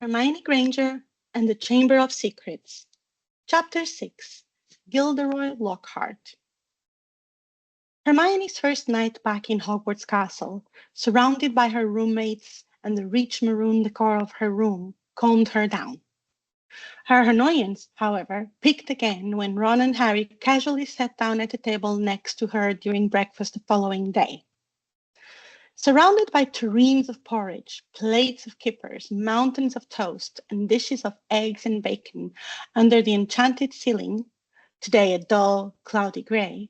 Hermione Granger and the Chamber of Secrets. Chapter 6. Gilderoy Lockhart. Hermione's first night back in Hogwarts Castle, surrounded by her roommates and the rich maroon decor of her room, calmed her down. Her annoyance, however, peaked again when Ron and Harry casually sat down at the table next to her during breakfast the following day. Surrounded by tureens of porridge, plates of kippers, mountains of toast, and dishes of eggs and bacon under the enchanted ceiling, today a dull, cloudy grey,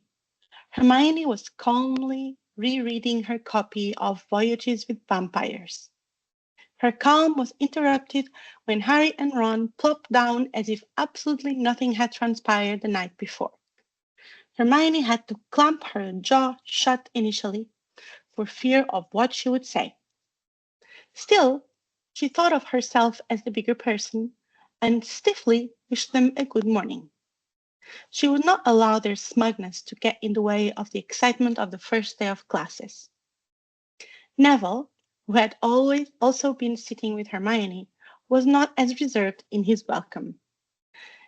Hermione was calmly rereading her copy of Voyages with Vampires. Her calm was interrupted when Harry and Ron plopped down as if absolutely nothing had transpired the night before. Hermione had to clamp her jaw shut initially for fear of what she would say. Still, she thought of herself as the bigger person and stiffly wished them a good morning. She would not allow their smugness to get in the way of the excitement of the first day of classes. Neville, who had always also been sitting with Hermione, was not as reserved in his welcome.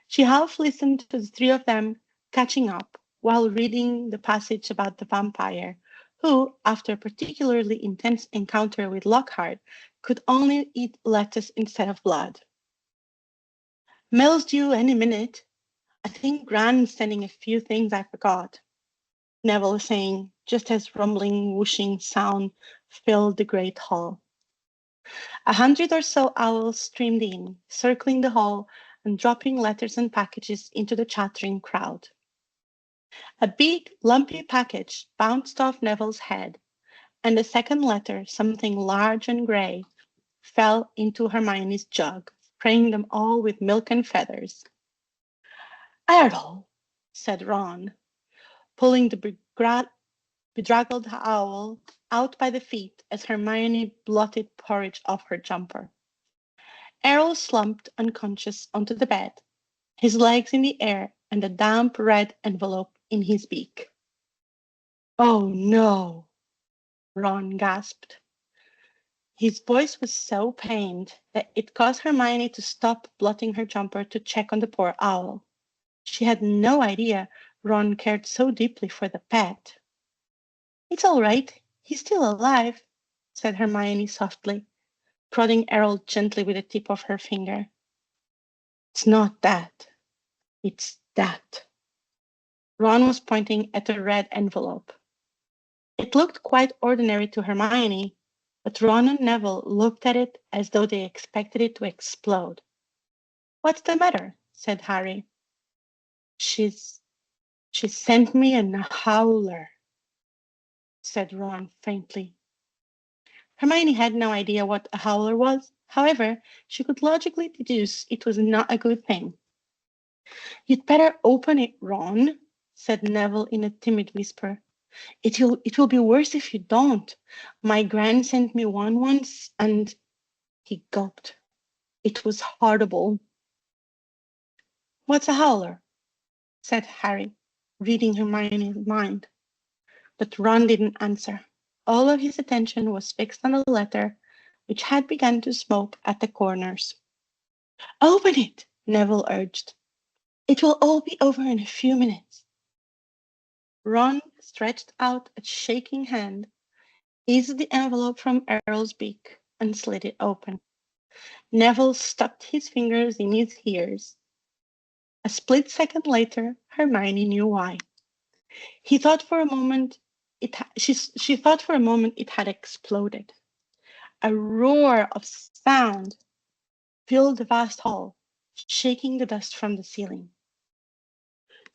She half listened to the three of them catching up while reading the passage about the vampire, who, after a particularly intense encounter with Lockhart, could only eat lettuce instead of blood. Mel's due any minute. I think Gran's sending a few things I forgot, Neville was saying, just as rumbling, whooshing sound filled the great hall. 100 or so owls streamed in, circling the hall and dropping letters and packages into the chattering crowd. A big, lumpy package bounced off Neville's head, and a second letter, something large and grey, fell into Hermione's jug, spraying them all with milk and feathers. Errol, said Ron, pulling the bedraggled owl out by the feet as Hermione blotted porridge off her jumper. Errol slumped unconscious onto the bed, his legs in the air and a damp red envelope in his beak. Oh no, Ron gasped. His voice was so pained that it caused Hermione to stop blotting her jumper to check on the poor owl. She had no idea Ron cared so deeply for the pet. It's all right, he's still alive, said Hermione softly, prodding Errol gently with the tip of her finger. It's not that. It's that. Ron was pointing at a red envelope. It looked quite ordinary to Hermione, but Ron and Neville looked at it as though they expected it to explode. What's the matter? Said Harry. She sent me a howler, said Ron faintly. Hermione had no idea what a howler was. However, she could logically deduce it was not a good thing. You'd better open it, Ron, said Neville in a timid whisper. It will be worse if you don't. My gran sent me one once, and he gulped. It was horrible. What's a howler? Said Harry, reading Hermione's mind. But Ron didn't answer. All of his attention was fixed on the letter, which had begun to smoke at the corners. Open it, Neville urged. It will all be over in a few minutes. Ron stretched out a shaking hand, eased the envelope from Errol's beak, and slid it open. Neville stuck his fingers in his ears. A split second later, Hermione knew why. She thought for a moment it had exploded. A roar of sound filled the vast hall, shaking the dust from the ceiling.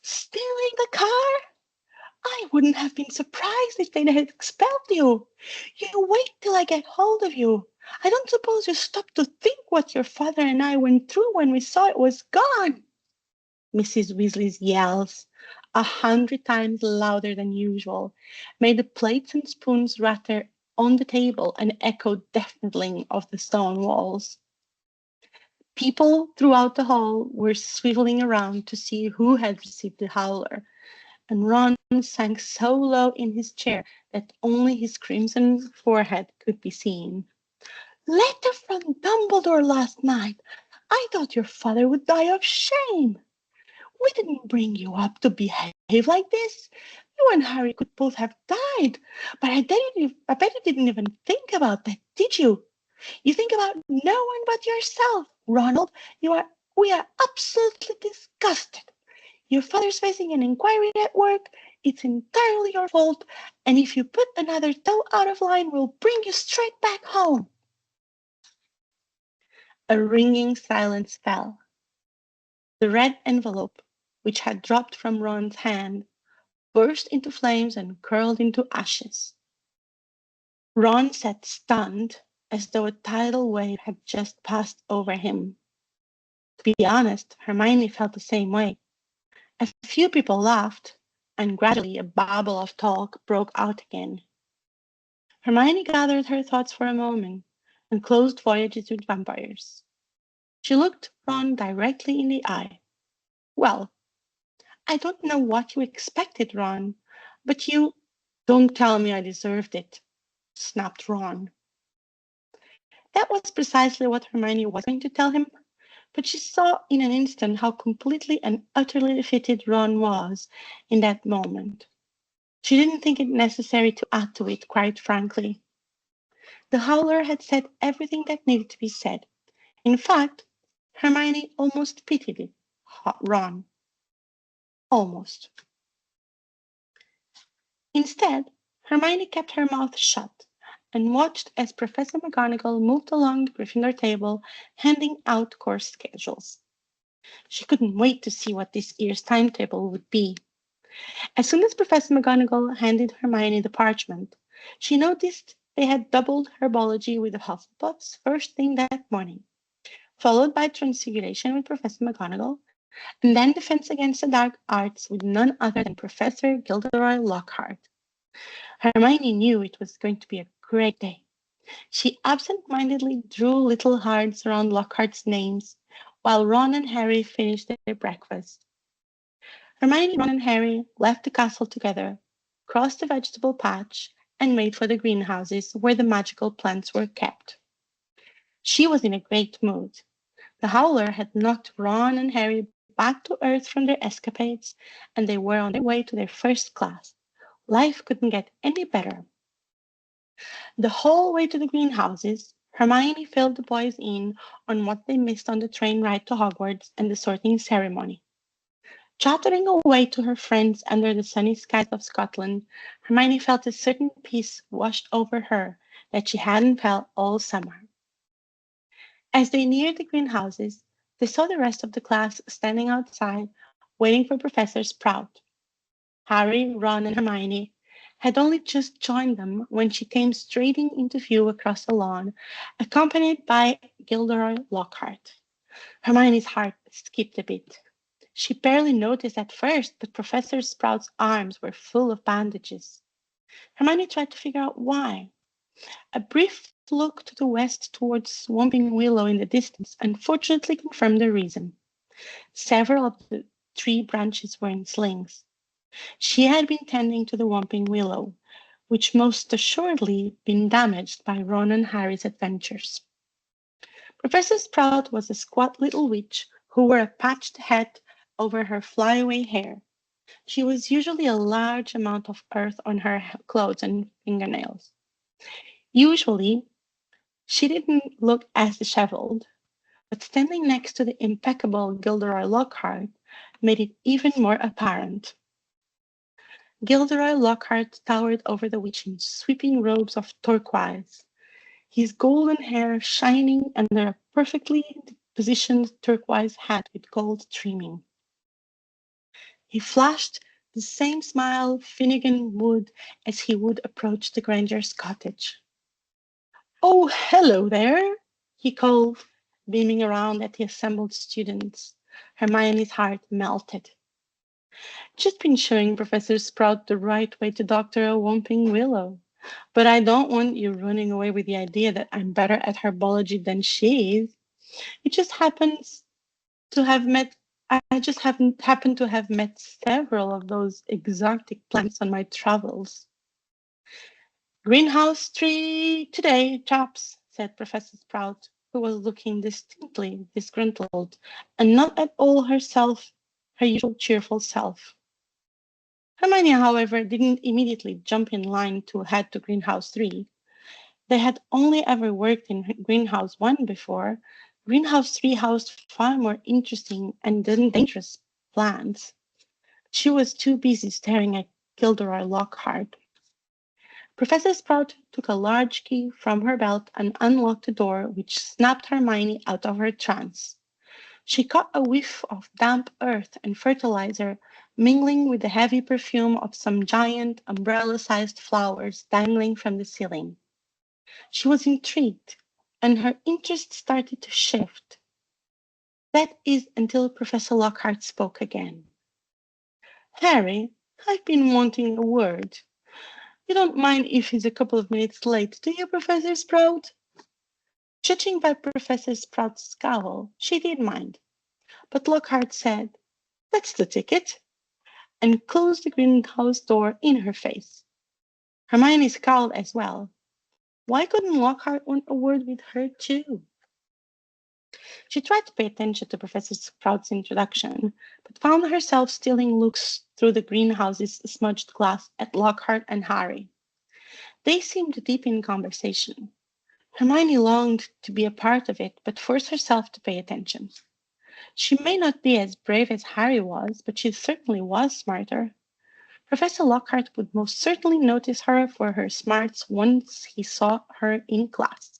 Stealing the car? I wouldn't have been surprised if they had expelled you. You wait till I get hold of you. I don't suppose you stopped to think what your father and I went through when we saw it was gone. Mrs. Weasley's yells, 100 times louder than usual, made the plates and spoons ratter on the table and echoed deafeningly off the stone walls. People throughout the hall were swiveling around to see who had received the howler, and Ron sank so low in his chair that only his crimson forehead could be seen. Letter from Dumbledore last night. I thought your father would die of shame. We didn't bring you up to behave like this. You and Harry could both have died. But I bet you didn't even think about that, did you? You think about no one but yourself. Ronald, we are absolutely disgusted. Your father's facing an inquiry at work. It's entirely your fault. And if you put another toe out of line, we'll bring you straight back home. A ringing silence fell. The red envelope, which had dropped from Ron's hand, burst into flames and curled into ashes. Ron sat stunned, as though a tidal wave had just passed over him. To be honest, Hermione felt the same way. A few people laughed, and gradually a babble of talk broke out again. Hermione gathered her thoughts for a moment and closed Voyages with Vampires. She looked Ron directly in the eye. Well, I don't know what you expected, Ron, but you don't tell me I deserved it, snapped Ron. That was precisely what Hermione was going to tell him, but she saw in an instant how completely and utterly defeated Ron was in that moment. She didn't think it necessary to add to it, quite frankly. The Howler had said everything that needed to be said. In fact, Hermione almost pitied it. Ron. Almost. Instead, Hermione kept her mouth shut and watched as Professor McGonagall moved along the Gryffindor table, handing out course schedules. She couldn't wait to see what this year's timetable would be. As soon as Professor McGonagall handed Hermione the parchment, she noticed they had doubled herbology with the Hufflepuffs first thing that morning, followed by Transfiguration with Professor McGonagall, and then Defense Against the Dark Arts with none other than Professor Gilderoy Lockhart. Hermione knew it was going to be a great day. She absent-mindedly drew little hearts around Lockhart's names, while Ron and Harry finished their breakfast. Hermione, Ron, and Harry left the castle together, crossed the vegetable patch, and made for the greenhouses where the magical plants were kept. She was in a great mood. The Howler had knocked Ron and Harry back to Earth from their escapades, and they were on their way to their first class. Life couldn't get any better. The whole way to the greenhouses, Hermione filled the boys in on what they missed on the train ride to Hogwarts and the sorting ceremony. Chattering away to her friends under the sunny skies of Scotland, Hermione felt a certain peace washed over her that she hadn't felt all summer. As they neared the greenhouses, they saw the rest of the class standing outside, waiting for Professor Sprout. Harry, Ron, and Hermione had only just joined them when she came striding into view across the lawn, accompanied by Gilderoy Lockhart. Hermione's heart skipped a bit. She barely noticed at first that Professor Sprout's arms were full of bandages. Hermione tried to figure out why. A brief look to the west towards Swamping Willow in the distance unfortunately confirmed the reason. Several of the tree branches were in slings. She had been tending to the Whomping Willow, which most assuredly been damaged by Ron and Harry's adventures. Professor Sprout was a squat little witch who wore a patched hat over her flyaway hair. She was usually a large amount of earth on her clothes and fingernails. Usually, she didn't look as disheveled, but standing next to the impeccable Gilderoy Lockhart made it even more apparent. Gilderoy Lockhart towered over the witch in sweeping robes of turquoise, his golden hair shining under a perfectly positioned turquoise hat with gold trimming. He flashed the same smile Finnegan would as he would approach the Granger's cottage. "Oh, hello there," he called, beaming around at the assembled students. Hermione's heart melted. "Just been showing Professor Sprout the right way to doctor a whomping willow. But I don't want you running away with the idea that I'm better at herbology than she is. It just happens to have met I just haven't happened to have met several of those exotic plants on my travels." "Greenhouse tree today, chaps," said Professor Sprout, who was looking distinctly disgruntled and not at all her usual cheerful self. Hermione, however, didn't immediately jump in line to head to Greenhouse 3. They had only ever worked in Greenhouse 1 before. Greenhouse 3 housed far more interesting and dangerous plants. She was too busy staring at Gilderoy Lockhart. Professor Sprout took a large key from her belt and unlocked the door, which snapped Hermione out of her trance. She caught a whiff of damp earth and fertilizer, mingling with the heavy perfume of some giant, umbrella-sized flowers dangling from the ceiling. She was intrigued, and her interest started to shift. That is until Professor Lockhart spoke again. Harry, I've been wanting a word. You don't mind if he's a couple of minutes late, do you, Professor Sprout? Judging by Professor Sprout's scowl, she did mind. But Lockhart said, That's the ticket, and closed the greenhouse door in her face. Hermione scowled as well. Why couldn't Lockhart want a word with her too? She tried to pay attention to Professor Sprout's introduction, but found herself stealing looks through the greenhouse's smudged glass at Lockhart and Harry. They seemed deep in conversation. Hermione longed to be a part of it, but forced herself to pay attention. She may not be as brave as Harry was, but she certainly was smarter. Professor Lockhart would most certainly notice her for her smarts once he saw her in class.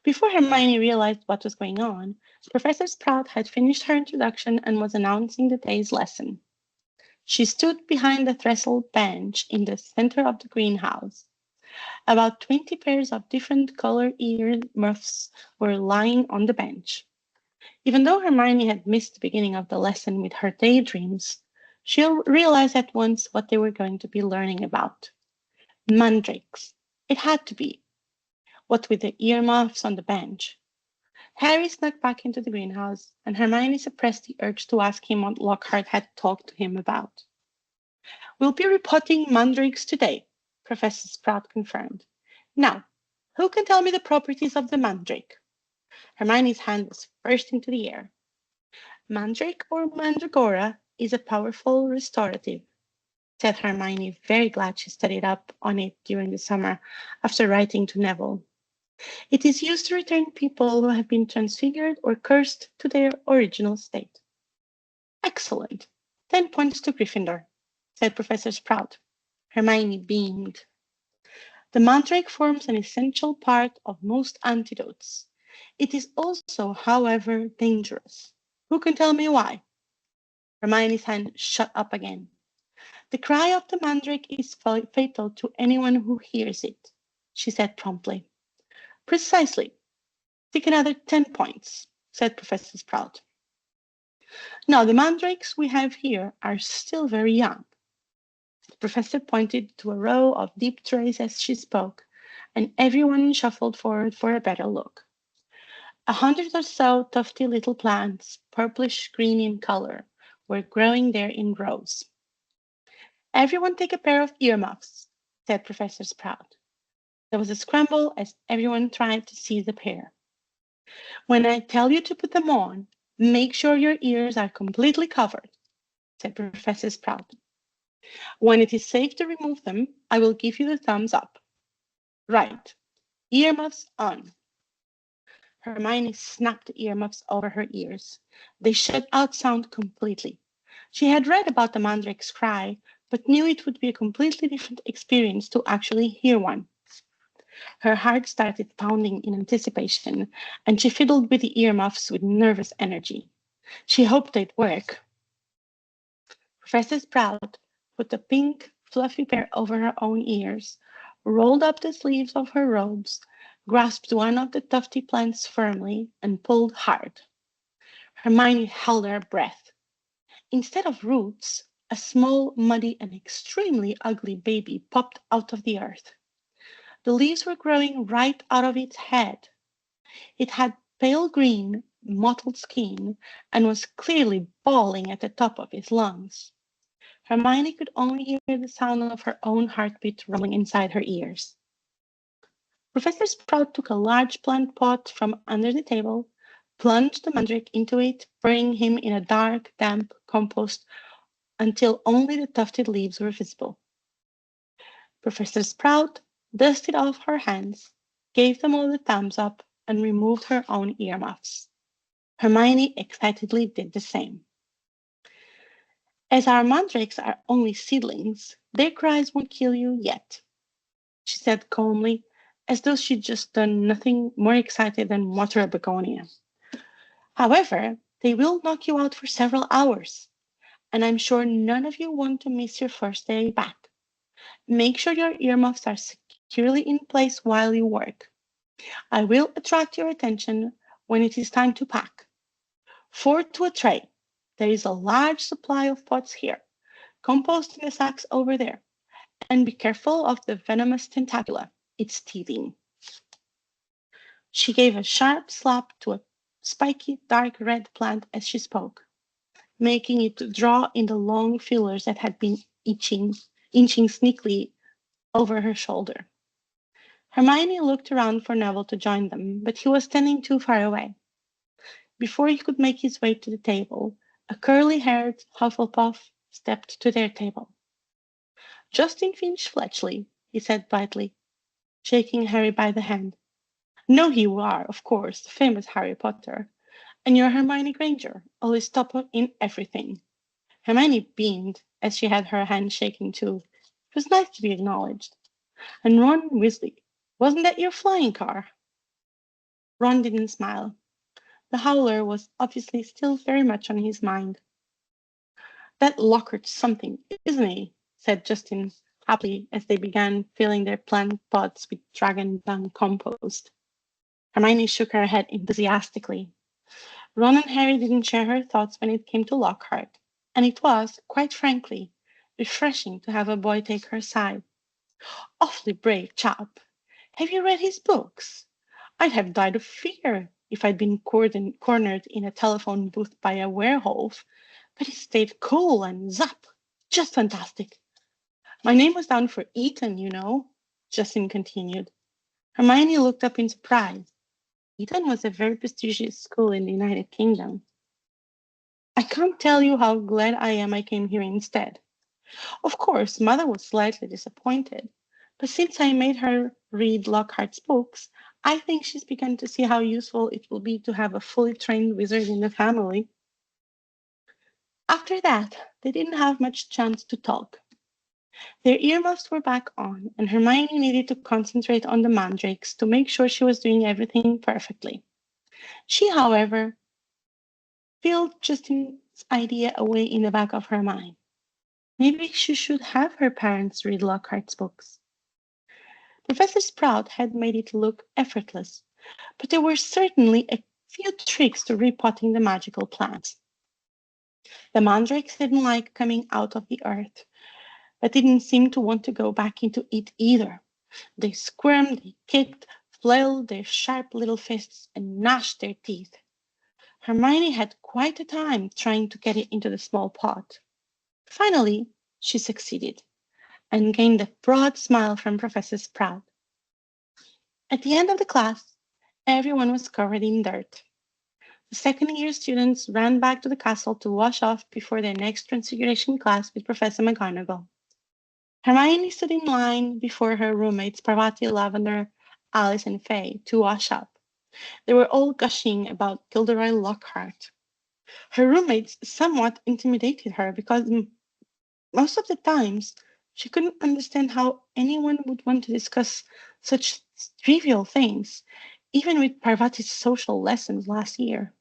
Before Hermione realized what was going on, Professor Sprout had finished her introduction and was announcing the day's lesson. She stood behind the trestle bench in the center of the greenhouse. About 20 pairs of different color ear muffs were lying on the bench. Even though Hermione had missed the beginning of the lesson with her daydreams, she realized at once what they were going to be learning about. Mandrakes. It had to be. What with the earmuffs on the bench. Harry snuck back into the greenhouse, and Hermione suppressed the urge to ask him what Lockhart had talked to him about. We'll be reporting mandrakes today, Professor Sprout confirmed. Now, who can tell me the properties of the mandrake? Hermione's hand was first into the air. Mandrake or mandragora is a powerful restorative, said Hermione, very glad she studied up on it during the summer after writing to Neville. It is used to return people who have been transfigured or cursed to their original state. Excellent. 10 points to Gryffindor, said Professor Sprout. Hermione beamed. The mandrake forms an essential part of most antidotes. It is also, however, dangerous. Who can tell me why? Hermione's hand shut up again. The cry of the mandrake is fatal to anyone who hears it, she said promptly. Precisely. Take another 10 points, said Professor Sprout. Now, the mandrakes we have here are still very young. The professor pointed to a row of deep trays as she spoke, and everyone shuffled forward for a better look. 100 or so tufty little plants, purplish-green in color, were growing there in rows. Everyone take a pair of earmuffs, said Professor Sprout. There was a scramble as everyone tried to seize a pair. When I tell you to put them on, make sure your ears are completely covered, said Professor Sprout. When it is safe to remove them, I will give you the thumbs up. Right. Earmuffs on. Hermione snapped the earmuffs over her ears. They shut out sound completely. She had read about the mandrake's cry, but knew it would be a completely different experience to actually hear one. Her heart started pounding in anticipation, and she fiddled with the earmuffs with nervous energy. She hoped they'd work. Professor Sprout put a pink, fluffy pair over her own ears, rolled up the sleeves of her robes, grasped one of the tufty plants firmly, and pulled hard. Hermione held her breath. Instead of roots, a small, muddy, and extremely ugly baby popped out of the earth. The leaves were growing right out of its head. It had pale green, mottled skin and was clearly bawling at the top of its lungs. Hermione could only hear the sound of her own heartbeat rumbling inside her ears. Professor Sprout took a large plant pot from under the table, plunged the mandrake into it, burying him in a dark, damp compost until only the tufted leaves were visible. Professor Sprout dusted off her hands, gave them all the thumbs up, and removed her own earmuffs. Hermione excitedly did the same. As our mandrakes are only seedlings, their cries won't kill you yet, she said calmly, as though she'd just done nothing more excited than water a begonia. However, they will knock you out for several hours, and I'm sure none of you want to miss your first day back. Make sure your earmuffs are securely in place while you work. I will attract your attention when it is time to pack. 4 to a tray. There is a large supply of pots here. Compost in the sacks over there. And be careful of the venomous tentacula. It's teething. She gave a sharp slap to a spiky, dark red plant as she spoke, making it draw in the long feelers that had been inching sneakily over her shoulder. Hermione looked around for Neville to join them, but he was standing too far away. Before he could make his way to the table, a curly-haired Hufflepuff stepped to their table. Justin Finch Fletchley, he said brightly, shaking Harry by the hand. Know who you are, of course, the famous Harry Potter. And you're Hermione Granger, always top in everything. Hermione beamed as she had her hand shaking too. It was nice to be acknowledged. And Ron Weasley, wasn't that your flying car? Ron didn't smile. The Howler was obviously still very much on his mind. That Lockhart's something, isn't he? Said Justin happily as they began filling their plant pots with dragon dung compost. Hermione shook her head enthusiastically. Ron and Harry didn't share her thoughts when it came to Lockhart, and it was, quite frankly, refreshing to have a boy take her side. Awfully brave chap. Have you read his books? I'd have died of fear if I'd been cornered in a telephone booth by a werewolf, but he stayed cool and zap. Just fantastic. My name was down for Eton, you know, Justin continued. Hermione looked up in surprise. Eton was a very prestigious school in the United Kingdom. I can't tell you how glad I am I came here instead. Of course, Mother was slightly disappointed, but since I made her read Lockhart's books, I think she's begun to see how useful it will be to have a fully trained wizard in the family. After that, they didn't have much chance to talk. Their earmuffs were back on, and Hermione needed to concentrate on the mandrakes to make sure she was doing everything perfectly. She, however, filed Justin's idea away in the back of her mind. Maybe she should have her parents read Lockhart's books. Professor Sprout had made it look effortless, but there were certainly a few tricks to repotting the magical plants. The mandrakes didn't like coming out of the earth, but didn't seem to want to go back into it either. They squirmed, they kicked, flailed their sharp little fists, and gnashed their teeth. Hermione had quite a time trying to get it into the small pot. Finally, she succeeded, and gained a broad smile from Professor Sprout. At the end of the class, everyone was covered in dirt. The second-year students ran back to the castle to wash off before their next Transfiguration class with Professor McGonagall. Hermione stood in line before her roommates Parvati, Lavender, Alice, and Faye to wash up. They were all gushing about Gilderoy Lockhart. Her roommates somewhat intimidated her because most of the times she couldn't understand how anyone would want to discuss such trivial things, even with Parvati's social lessons last year.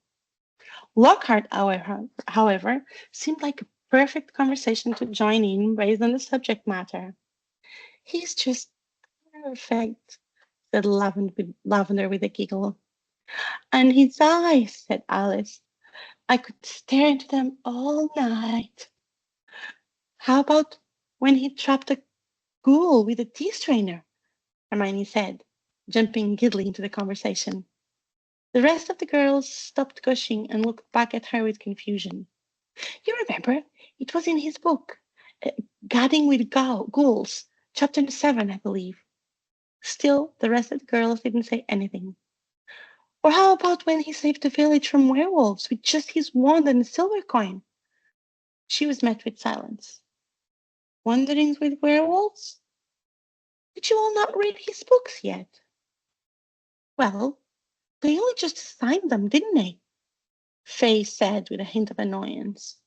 Lockhart, however, seemed like a perfect conversation to join in based on the subject matter. He's just perfect, said Lavender with a giggle. And his eyes, said Alice. I could stare into them all night. How about when he trapped a ghoul with a tea strainer? Hermione said, jumping giddily into the conversation. The rest of the girls stopped gushing and looked back at her with confusion. You remember, it was in his book, Gadding with Ghouls, chapter 7, I believe. Still, the rest of the girls didn't say anything. Or how about when he saved the village from werewolves with just his wand and a silver coin? She was met with silence. Wanderings with werewolves? Did you all not read his books yet? Well, they only just assigned them, didn't they? Faye said with a hint of annoyance.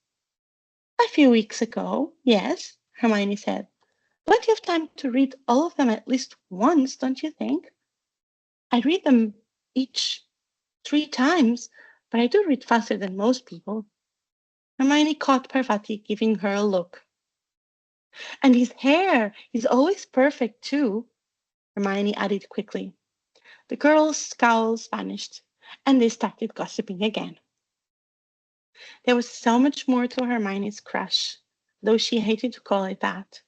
A few weeks ago, yes, Hermione said. Plenty of time to read all of them at least once, don't you think? I read them each 3 times, but I do read faster than most people. Hermione caught Parvati giving her a look. And his hair is always perfect, too, Hermione added quickly. The girls' scowls vanished, and they started gossiping again. There was so much more to Hermione's crush, though she hated to call it that.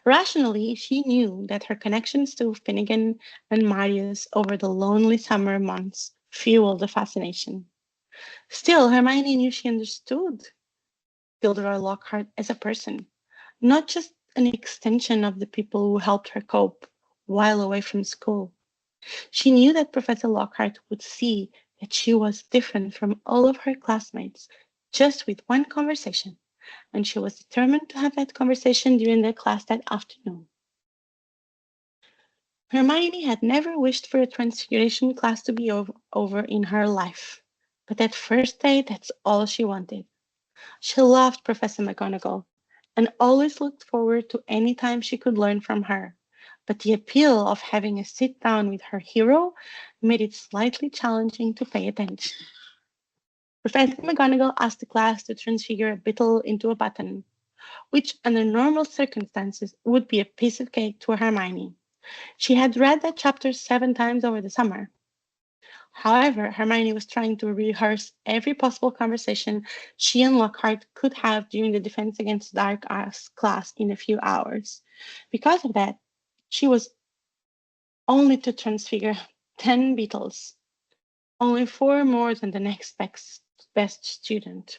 Rationally, she knew that her connections to Finnegan and Marius over the lonely summer months fueled the fascination. Still, Hermione knew she understood Gilderoy Lockhart as a person, not just an extension of the people who helped her cope while away from school. She knew that Professor Lockhart would see that she was different from all of her classmates just with one conversation, and she was determined to have that conversation during their class that afternoon. Hermione had never wished for a transfiguration class to be over in her life, but that first day, that's all she wanted. She loved Professor McGonagall and always looked forward to any time she could learn from her. But the appeal of having a sit down with her hero made it slightly challenging to pay attention. Professor McGonagall asked the class to transfigure a beetle into a button, which under normal circumstances would be a piece of cake to Hermione. She had read that chapter 7 times over the summer. However, Hermione was trying to rehearse every possible conversation she and Lockhart could have during the Defense Against Dark Arts class in a few hours. Because of that, she was only to transfigure 10 beetles, only 4 more than the next best student.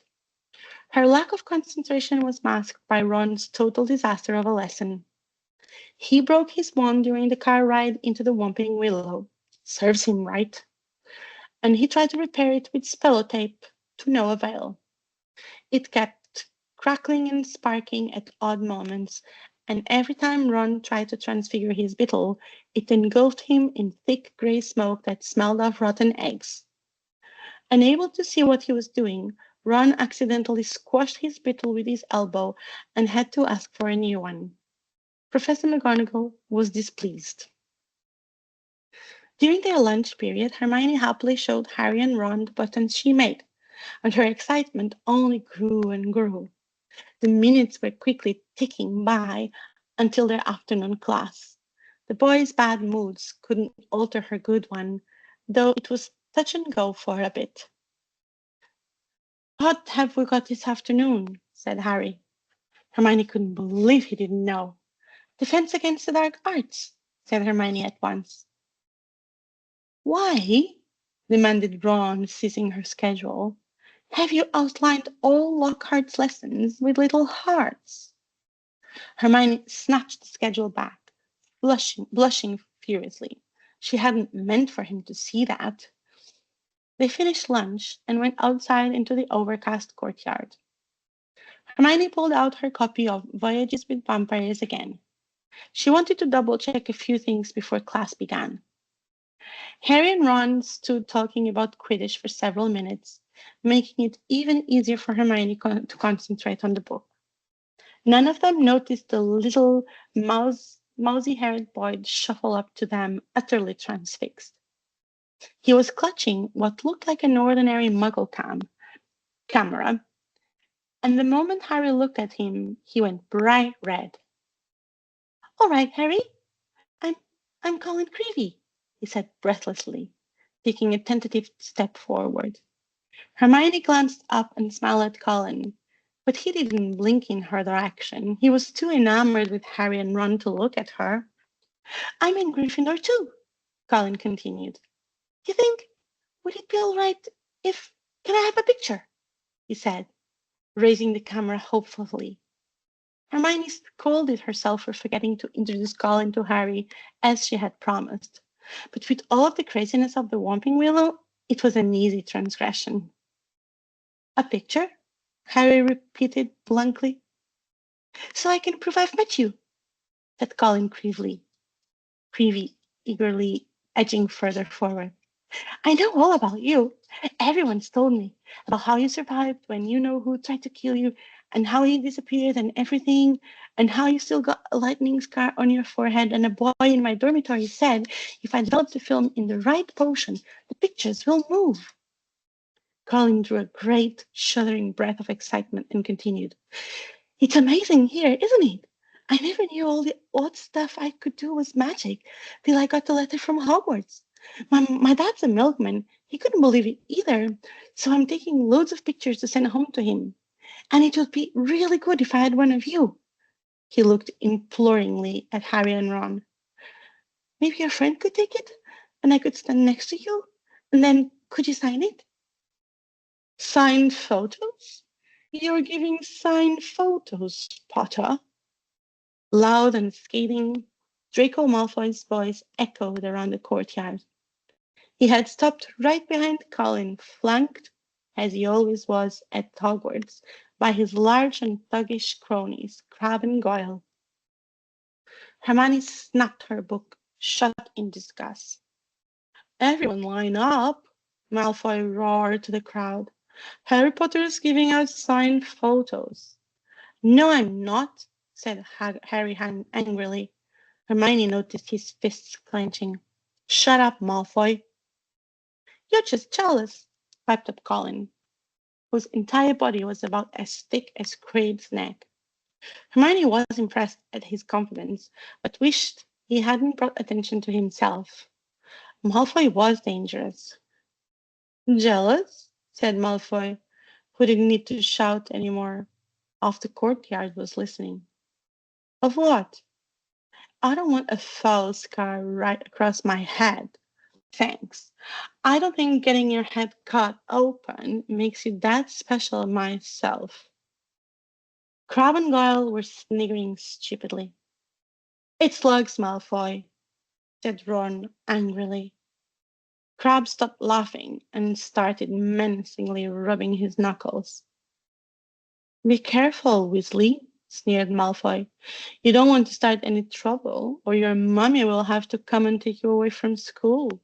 Her lack of concentration was masked by Ron's total disaster of a lesson. He broke his wand during the car ride into the Whomping Willow. Serves him right. And he tried to repair it with spell tape to no avail. It kept crackling and sparking at odd moments, and every time Ron tried to transfigure his beetle, it engulfed him in thick gray smoke that smelled of rotten eggs. Unable to see what he was doing, Ron accidentally squashed his beetle with his elbow and had to ask for a new one. Professor McGonagall was displeased. During their lunch period, Hermione happily showed Harry and Ron the buttons she made, and her excitement only grew and grew. The minutes were quickly ticking by until their afternoon class. The boys' bad moods couldn't alter her good one, though it was touch and go for a bit. What have we got this afternoon? Said Harry. Hermione couldn't believe he didn't know. Defense against the dark arts, said Hermione at once. Why? Demanded Ron, seizing her schedule. Have you outlined all Lockhart's lessons with little hearts? Hermione snatched the schedule back, blushing furiously. She hadn't meant for him to see that. They finished lunch and went outside into the overcast courtyard. Hermione pulled out her copy of Voyages with Vampires again. She wanted to double-check a few things before class began. Harry and Ron stood talking about Quidditch for several minutes, making it even easier for Hermione to concentrate on the book. None of them noticed the little mousy-haired boy shuffle up to them, utterly transfixed. He was clutching what looked like an ordinary muggle camera, and the moment Harry looked at him, he went bright red. All right, Harry, I'm Colin Creevey, he said breathlessly, taking a tentative step forward. Hermione glanced up and smiled at Colin, but he didn't blink in her direction. He was too enamored with Harry and Ron to look at her. I'm in Gryffindor too, Colin continued. You think, would it be all right if... Can I have a picture? He said, raising the camera hopefully. Hermione scolded herself for forgetting to introduce Colin to Harry as she had promised. But with all of the craziness of the Whomping Willow, it was an easy transgression. A picture? Harry repeated blankly. So I can prove I've met you, said Colin Creevy, eagerly edging further forward. I know all about you. Everyone's told me about how you survived when you know who tried to kill you and how he disappeared and everything, and how you still got a lightning scar on your forehead. And a boy in my dormitory said if I develop the film in the right potion, the pictures will move. Colin drew a great, shuddering breath of excitement and continued. It's amazing here, isn't it? I never knew all the odd stuff I could do was magic till I got the letter from Hogwarts. My dad's a milkman. He couldn't believe it either. So I'm taking loads of pictures to send home to him. And it would be really good if I had one of you. He looked imploringly at Harry and Ron. Maybe your friend could take it, and I could stand next to you, and then could you sign it? Signed photos? You're giving signed photos, Potter. Loud and scathing, Draco Malfoy's voice echoed around the courtyard. He had stopped right behind Colin, flanked, as he always was at Hogwarts, by his large and thuggish cronies, Crabbe and Goyle. Hermione snapped her book shut in disgust. Everyone line up, Malfoy roared to the crowd. Harry Potter's giving out signed photos. No, I'm not, said Harry angrily. Hermione noticed his fists clenching. Shut up, Malfoy. You're just jealous, piped up Colin, whose entire body was about as thick as Crabbe's neck. Hermione was impressed at his confidence, but wished he hadn't brought attention to himself. Malfoy was dangerous. Jealous? Said Malfoy, who didn't need to shout anymore. Half the courtyard was listening. Of what? I don't want a foul scar right across my head. Thanks. I don't think getting your head cut open makes you that special myself. Crabbe and Goyle were sniggering stupidly. It's slugs, Malfoy, said Ron angrily. Crabbe stopped laughing and started menacingly rubbing his knuckles. Be careful, Weasley, sneered Malfoy. You don't want to start any trouble, or your mummy will have to come and take you away from school.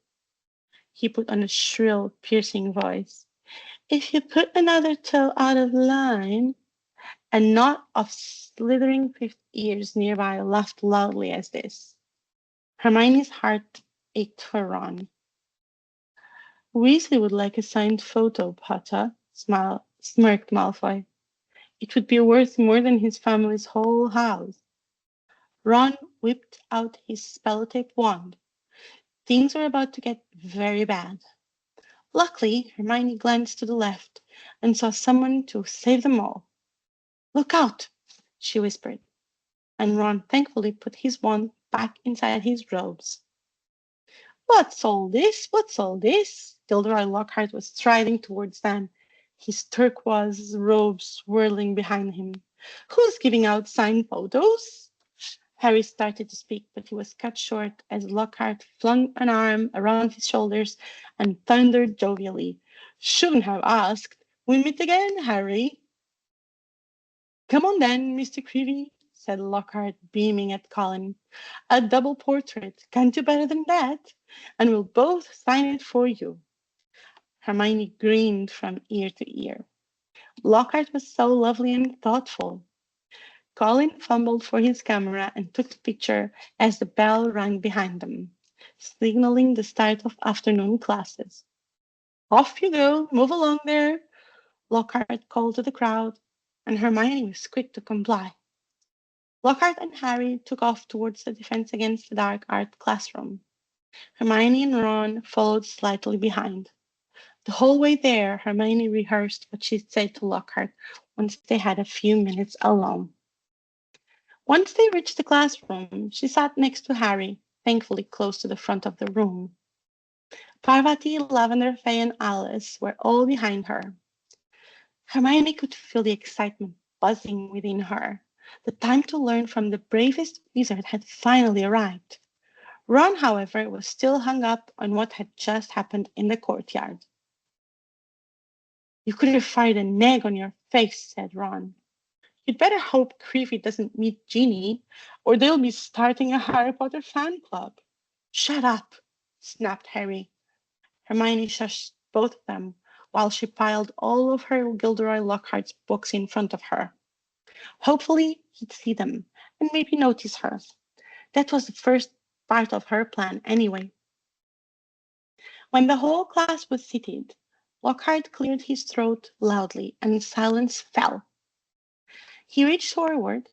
He put on a shrill, piercing voice. If you put another toe out of line, a knot of slithering fifth ears nearby laughed loudly as this. Hermione's heart ached for Ron. Weasley would like a signed photo, Potter, smirked Malfoy. It would be worth more than his family's whole house. Ron whipped out his spell-tape wand. Things were about to get very bad. Luckily, Hermione glanced to the left and saw someone to save them all. Look out, she whispered, and Ron thankfully put his wand back inside his robes. What's all this? What's all this? Gilderoy Lockhart was striding towards them, his turquoise robes swirling behind him. Who's giving out signed photos? Harry started to speak, but he was cut short as Lockhart flung an arm around his shoulders and thundered jovially. Shouldn't have asked. We meet again, Harry. Come on then, Mr. Creevy, said Lockhart, beaming at Colin. A double portrait. Can't do better than that. And we'll both sign it for you. Hermione grinned from ear to ear. Lockhart was so lovely and thoughtful. Colin fumbled for his camera and took the picture as the bell rang behind them, signaling the start of afternoon classes. Off you go, move along there, Lockhart called to the crowd, and Hermione was quick to comply. Lockhart and Harry took off towards the Defense Against the Dark Art classroom. Hermione and Ron followed slightly behind. The whole way there, Hermione rehearsed what she'd say to Lockhart once they had a few minutes alone. Once they reached the classroom, she sat next to Harry, thankfully close to the front of the room. Parvati, Lavender, Faye, and Alice were all behind her. Hermione could feel the excitement buzzing within her. The time to learn from the bravest wizard had finally arrived. Ron, however, was still hung up on what had just happened in the courtyard. You could have fired an egg on your face, said Ron. You'd better hope Creevy doesn't meet Ginny, or they'll be starting a Harry Potter fan club. Shut up, snapped Harry. Hermione shushed both of them while she piled all of her Gilderoy Lockhart's books in front of her. Hopefully, he'd see them and maybe notice hers. That was the first part of her plan, anyway. When the whole class was seated, Lockhart cleared his throat loudly and silence fell. He reached forward,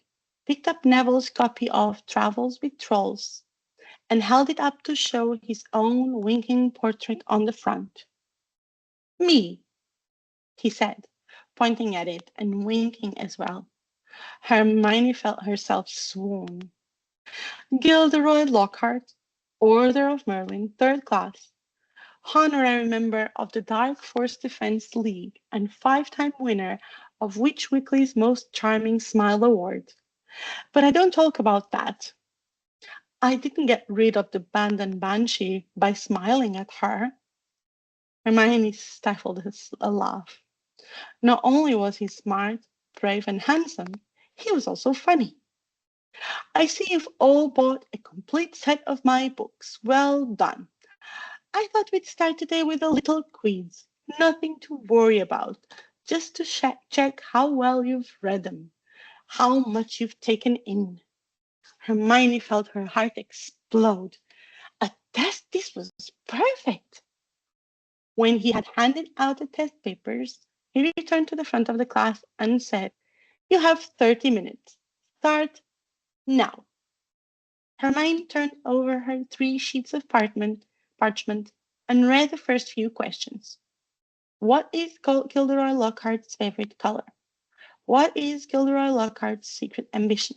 picked up Neville's copy of Travels with Trolls, and held it up to show his own winking portrait on the front. Me, he said, pointing at it and winking as well. Hermione felt herself swoon. Gilderoy Lockhart, Order of Merlin, third class, honorary member of the Dark Force Defense League and five-time winner of Witch Weekly's Most Charming Smile Award. But I don't talk about that. I didn't get rid of the abandoned banshee by smiling at her. Hermione stifled a laugh. Not only was he smart, brave, and handsome, he was also funny. I see you've all bought a complete set of my books. Well done. I thought we'd start today with a little quiz. Nothing to worry about, just to check how well you've read them, how much you've taken in. Hermione felt her heart explode. A test? This was perfect. When he had handed out the test papers, he returned to the front of the class and said, You have 30 minutes. Start now. Hermione turned over her 3 sheets of parchment and read the first few questions. What is Gilderoy Lockhart's favorite color? What is Gilderoy Lockhart's secret ambition?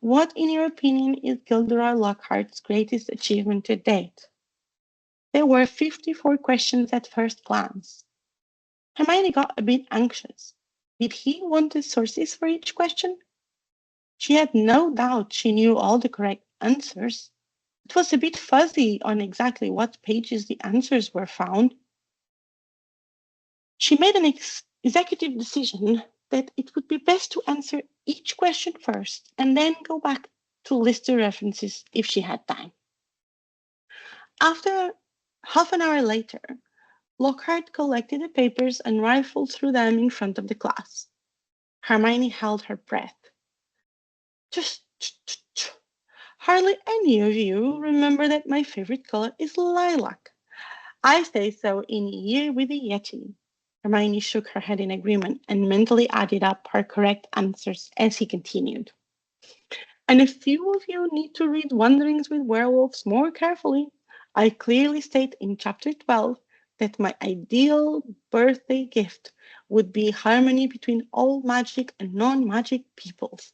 What, in your opinion, is Gilderoy Lockhart's greatest achievement to date? There were 54 questions at first glance. Hermione got a bit anxious. Did he want the sources for each question? She had no doubt she knew all the correct answers. It was a bit fuzzy on exactly what pages the answers were found. She made an executive decision that it would be best to answer each question first and then go back to list the references if she had time. After half an hour later, Lockhart collected the papers and rifled through them in front of the class. Hermione held her breath. Just hardly any of you remember that my favorite color is lilac. I say so in Year with the Yeti. Hermione shook her head in agreement and mentally added up her correct answers as he continued. And a few of you need to read Wanderings with Werewolves more carefully. I clearly state in chapter 12 that my ideal birthday gift would be harmony between all magic and non-magic peoples.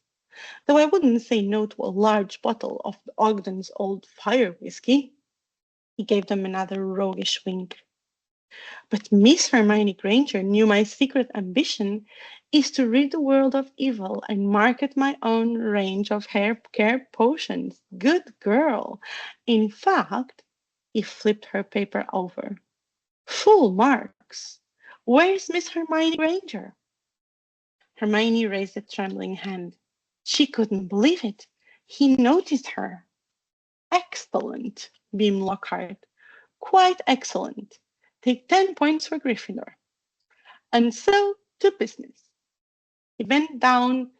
Though I wouldn't say no to a large bottle of Ogden's Old Fire whiskey. He gave them another roguish wink. But Miss Hermione Granger knew my secret ambition is to rid the world of evil and market my own range of hair care potions. Good girl. In fact, he flipped her paper over. Full marks. Where's Miss Hermione Granger? Hermione raised a trembling hand. She couldn't believe it. He noticed her. Excellent, beamed Lockhart. Quite excellent. Take 10 points for Gryffindor. And so to business. He bent down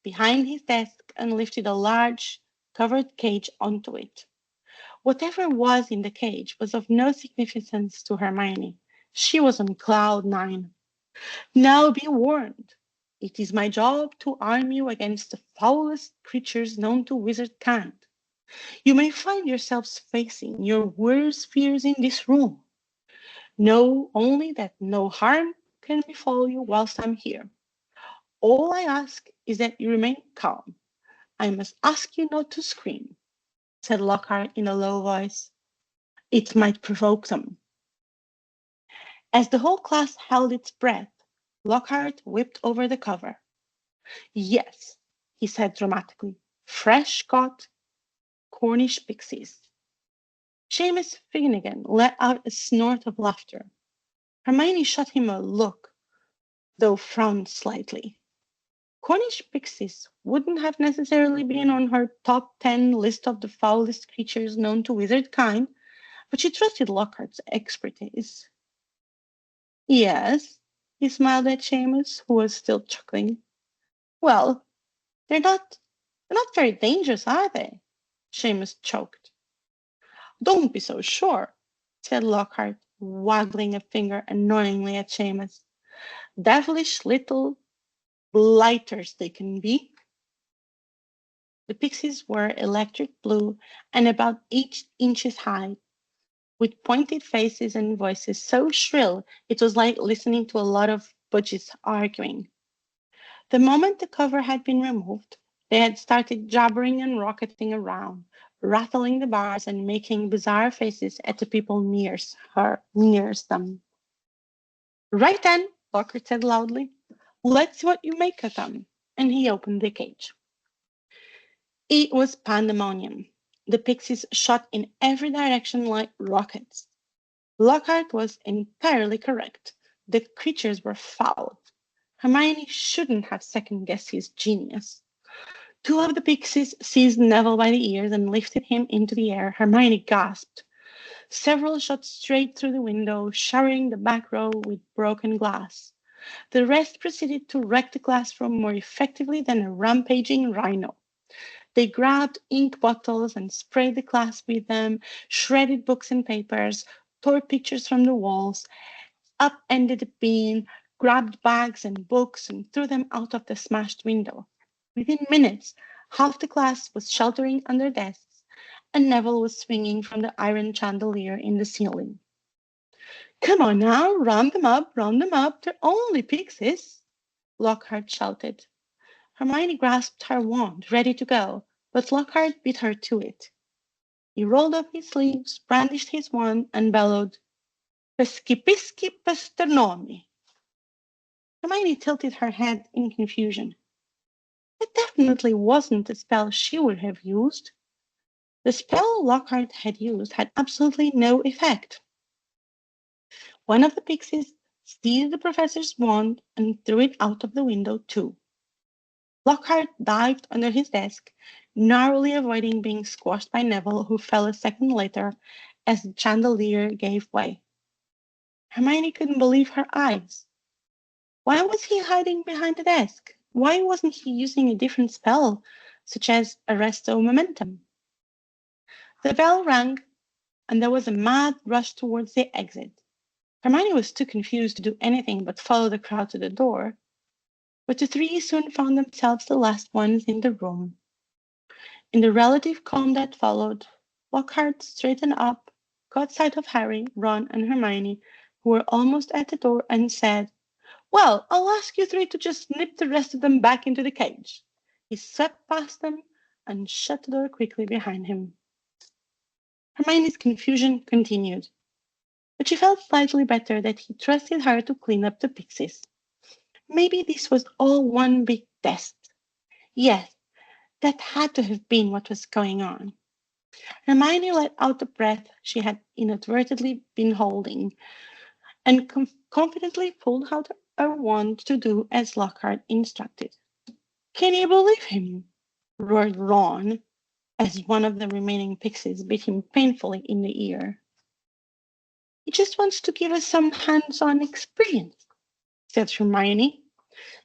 behind his desk and lifted a large covered cage onto it. Whatever was in the cage was of no significance to Hermione. She was on cloud 9. Now be warned. It is my job to arm you against the foulest creatures known to wizardkind. You may find yourselves facing your worst fears in this room. Know only that no harm can befall you whilst I'm here. All I ask is that you remain calm. I must ask you not to scream, said Lockhart in a low voice. It might provoke them. As the whole class held its breath, Lockhart whipped over the cover. Yes, he said dramatically. Fresh caught Cornish pixies. Seamus Finnegan let out a snort of laughter. Hermione shot him a look, though frowned slightly. Cornish pixies wouldn't have necessarily been on her top 10 list of the foulest creatures known to wizard kind, but she trusted Lockhart's expertise. Yes, he smiled at Seamus, who was still chuckling. Well, they're not very dangerous, are they? Seamus choked. Don't be so sure, said Lockhart, waggling a finger annoyingly at Seamus. Devilish little blighters they can be. The pixies were electric blue and about 8 inches high, with pointed faces and voices so shrill it was like listening to a lot of budgies arguing. The moment the cover had been removed, they had started jabbering and rocketing around, rattling the bars and making bizarre faces at the people nearest them. Right then, Lockhart said loudly, let's see what you make of them. And he opened the cage. It was pandemonium. The pixies shot in every direction like rockets. Lockhart was entirely correct. The creatures were foul. Hermione shouldn't have second-guessed his genius. Two of the pixies seized Neville by the ears and lifted him into the air. Hermione gasped. Several shot straight through the window, showering the back row with broken glass. The rest proceeded to wreck the classroom more effectively than a rampaging rhino. They grabbed ink bottles and sprayed the class with them, shredded books and papers, tore pictures from the walls, upended the bin, grabbed bags and books and threw them out of the smashed window. Within minutes, half the class was sheltering under desks, and Neville was swinging from the iron chandelier in the ceiling. Come on now, round them up, they're only pixies, Lockhart shouted. Hermione grasped her wand, ready to go, but Lockhart beat her to it. He rolled up his sleeves, brandished his wand, and bellowed, Pesci pesternomi. Hermione tilted her head in confusion. It definitely wasn't the spell she would have used. The spell Lockhart had used had absolutely no effect. One of the pixies seized the professor's wand and threw it out of the window too. Lockhart dived under his desk, narrowly avoiding being squashed by Neville, who fell a second later as the chandelier gave way. Hermione couldn't believe her eyes. Why was he hiding behind the desk? Why wasn't he using a different spell, such as Arresto Momentum? The bell rang, and there was a mad rush towards the exit. Hermione was too confused to do anything but follow the crowd to the door, but the three soon found themselves the last ones in the room. In the relative calm that followed, Lockhart straightened up, caught sight of Harry, Ron, and Hermione, who were almost at the door, and said, Well, I'll ask you three to just nip the rest of them back into the cage. He swept past them and shut the door quickly behind him. Hermione's confusion continued, but she felt slightly better that he trusted her to clean up the pixies. Maybe this was all one big test. Yes, that had to have been what was going on. Hermione let out the breath she had inadvertently been holding and confidently pulled out her wand to do as Lockhart instructed. Can you believe him? Roared Ron, as one of the remaining pixies bit him painfully in the ear. He just wants to give us some hands-on experience, said Hermione,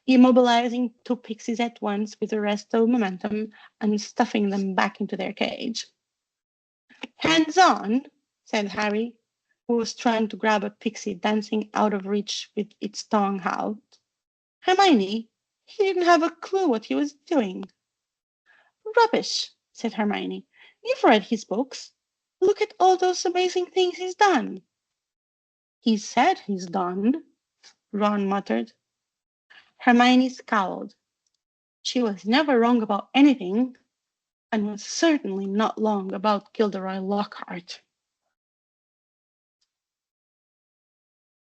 immobilizing two pixies at once with the rest of momentum and stuffing them back into their cage. Hands-on, said Harry, who was trying to grab a pixie dancing out of reach with its tongue out. Hermione, he didn't have a clue what he was doing. Rubbish, said Hermione. You've read his books. Look at all those amazing things he's done. He said he's done, Ron muttered. Hermione scowled. She was never wrong about anything, and was certainly not wrong about Gilderoy Lockhart.